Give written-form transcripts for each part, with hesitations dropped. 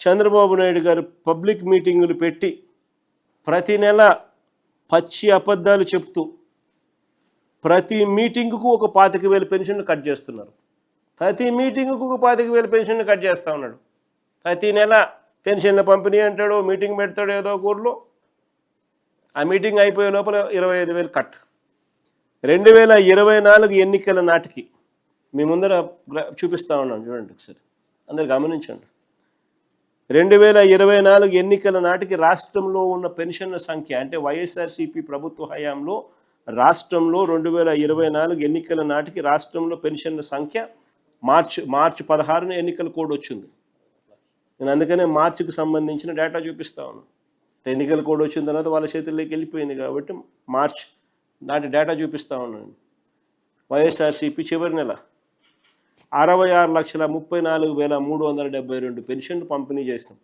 చంద్రబాబు నాయుడు గారు పబ్లిక్ మీటింగులు పెట్టి ప్రతి నెల పచ్చి అబద్ధాలు చెప్తూ ప్రతి మీటింగుకు ఒక 25,000 పెన్షన్లు కట్ చేస్తున్నారు. ప్రతి మీటింగుకు ఒక 25,000 పెన్షన్లు కట్ చేస్తూ ఉన్నాడు. ప్రతి నెల పెన్షన్ల పంపిణీ అంటాడు, మీటింగ్ పెడతాడు ఏదో ఊర్లో. ఆ మీటింగ్ అయిపోయే లోపల 25,000 కట్. 2024 ఎన్నికల నాటికి మీ ముందర చూపిస్తూ ఉన్నాను, చూడండి ఒకసారి, అందరు గమనించండి. 2024 ఎన్నికల నాటికి రాష్ట్రంలో ఉన్న పెన్షన్ల సంఖ్య, అంటే వైఎస్ఆర్సీపీ ప్రభుత్వ హయాంలో రాష్ట్రంలో 2024 ఎన్నికల నాటికి రాష్ట్రంలో పెన్షన్ల సంఖ్య మార్చి 16న ఎన్నికల కోడ్ వచ్చింది. నేను అందుకనే మార్చికి సంబంధించిన డేటా చూపిస్తా ఉన్నాను. ఎన్నికల కోడ్ వచ్చిన తర్వాత వాళ్ళ చేతుల్లోకి వెళ్ళిపోయింది కాబట్టి మార్చ్ నాటి డేటా చూపిస్తా ఉన్నాను. వైఎస్ఆర్సీపీ చివరి నెల 66,34,372 పెన్షన్లు పంపిణీ చేస్తాం.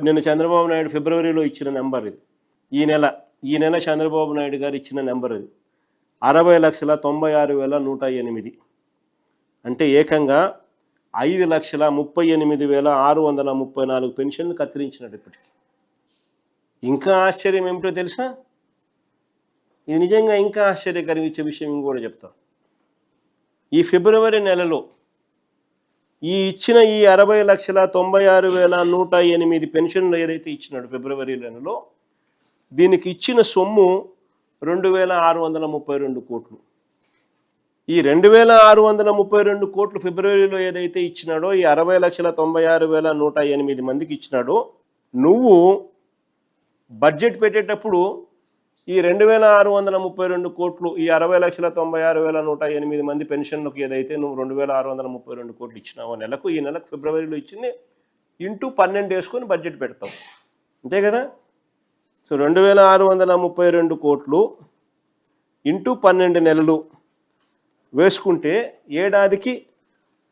నిన్న చంద్రబాబు నాయుడు ఫిబ్రవరిలో ఇచ్చిన నెంబర్ ఇది. ఈ నెల చంద్రబాబు నాయుడు గారు ఇచ్చిన నెంబర్ ఇది 60,96,108. అంటే ఏకంగా 5,38,634 పెన్షన్లు కత్తిరించినట్టు ఇప్పటికి. ఇంకా ఆశ్చర్యం ఏమిటో తెలుసా? ఇది నిజంగా ఇంకా ఆశ్చర్యం కలిగించే విషయం ఇంకోటి చెప్తా. ఈ ఫిబ్రవరి నెలలో ఇచ్చిన ఈ 60,96,108 పెన్షన్లు ఏదైతే ఇచ్చినాడు ఫిబ్రవరి నెలలో, దీనికి ఇచ్చిన సొమ్ము 2,632 కోట్లు. ఈ 2,632 కోట్లు ఫిబ్రవరిలో ఏదైతే ఇచ్చినాడో, ఈ 60,96,108 మందికి ఇచ్చినాడో, నువ్వు బడ్జెట్ పెట్టేటప్పుడు ఈ 2,632 కోట్లు, ఈ 60,96,108 మంది పెన్షన్లకు ఏదైతే నువ్వు 2,632 కోట్లు ఇచ్చినావో నెలకు, ఈ నెలకు ఫిబ్రవరిలో ఇచ్చింది ఇంటూ 12 వేసుకొని బడ్జెట్ పెడతావు, అంతే కదా? సో 2,632 కోట్లు ఇంటూ 12 నెలలు వేసుకుంటే ఏడాదికి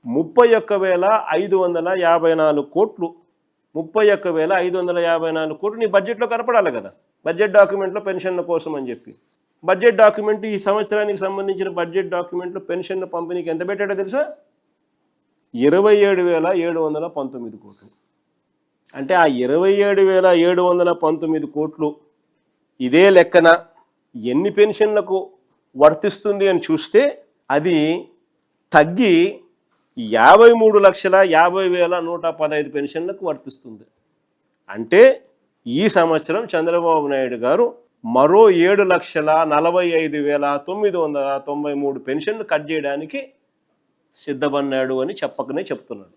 31,554 కోట్లు, 31,554 కోట్లు నీ బడ్జెట్లో కనపడాలి కదా, బడ్జెట్ డాక్యుమెంట్లో పెన్షన్ల కోసం అని చెప్పి. బడ్జెట్ డాక్యుమెంట్, ఈ సంవత్సరానికి సంబంధించిన బడ్జెట్ డాక్యుమెంట్లో పెన్షన్ల పంపిణీకి ఎంత పెట్టాడో తెలుసా? 27,719 కోట్లు. అంటే ఆ 27,719 కోట్లు ఇదే లెక్కన ఎన్ని పెన్షన్లకు వర్తిస్తుంది అని చూస్తే అది తగ్గి 53,50,115 పెన్షన్లకు వర్తిస్తుంది. అంటే ఈ సంవత్సరం చంద్రబాబు నాయుడు గారు మరో 7,45,993 పెన్షన్లు కట్ చేయడానికి సిద్ధపడ్డాడు అని చెప్పకనే చెప్తున్నాడు.